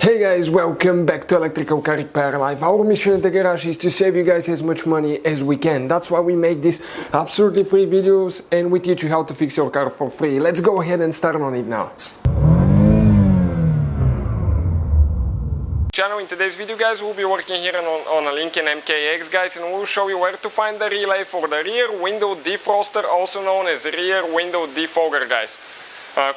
Hey guys, welcome back to Electrical Car Repair Live. Our mission at the garage is to save you guys as much money as we can. That's why we make these absolutely free videos and we teach you how to fix your car for free. Let's go ahead and start on it now. In today's video, guys, we'll be working here on a Lincoln MKX, guys, and we'll show you where to find the relay for the rear window defroster, also known as rear window defogger, guys.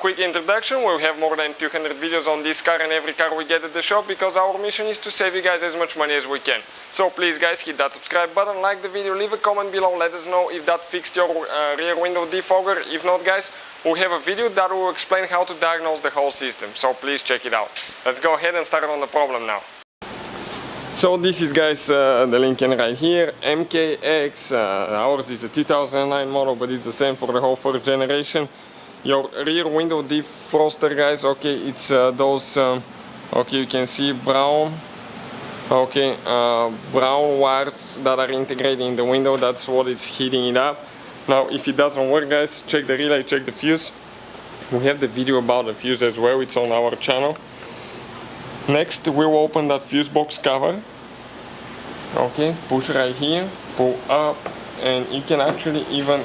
Quick introduction: we have more than 200 videos on this car and every car we get at the shop, because our mission is to save you guys as much money as we can. So please, guys, hit that subscribe button, like the video, leave a comment below, let us know if that fixed your rear window defogger. If not, guys, we have a video that will explain how to diagnose the whole system, so please check it out. Let's go ahead and start on the problem now. So this is, guys, the Lincoln right here, MKX. Ours is a 2009 model, but it's the same for the whole first generation. Your rear window defroster, guys, okay, it's those, okay, you can see brown, okay, brown wires that are integrated in the window. That's what it's heating it up. Now, if it doesn't work, guys, check the relay, check the fuse. We have the video about the fuse as well, it's on our channel. Next, we'll open that fuse box cover. Okay, push right here, pull up, and you can actually even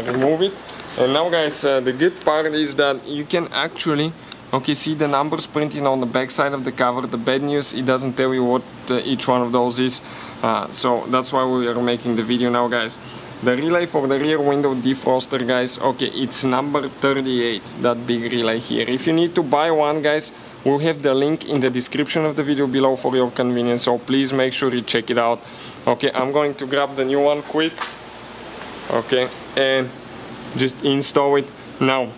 remove it. And now, guys, the good part is that you can actually, okay, see the numbers printed on the back side of the cover. The bad news, it doesn't tell you what each one of those is. So that's why we are making the video now, guys. The relay for the rear window defroster, guys, okay, it's number 38, that big relay here. If you need to buy one, guys, we'll have the link in the description of the video below for your convenience, so please make sure you check it out. Okay, I'm going to grab the new one quick, okay, and just install it. Now,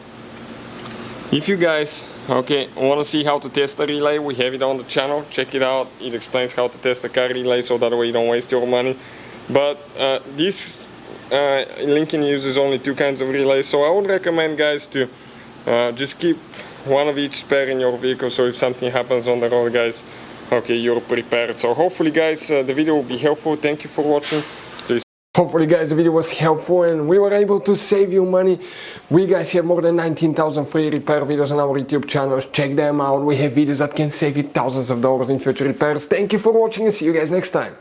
if you guys, okay, want to see how to test the relay, we have it on the channel. Check it out. It explains how to test a car relay, so that way you don't waste your money. But this Lincoln uses only two kinds of relays, so I would recommend, guys, to just keep one of each spare in your vehicle, so if something happens on the road, guys, okay, you're prepared. So hopefully, guys, the video will be helpful. Thank you for watching. Hopefully, guys, the video was helpful and we were able to save you money. We, guys, have more than 19,000 free repair videos on our YouTube channels. Check them out. We have videos that can save you thousands of dollars in future repairs. Thank you for watching and see you guys next time.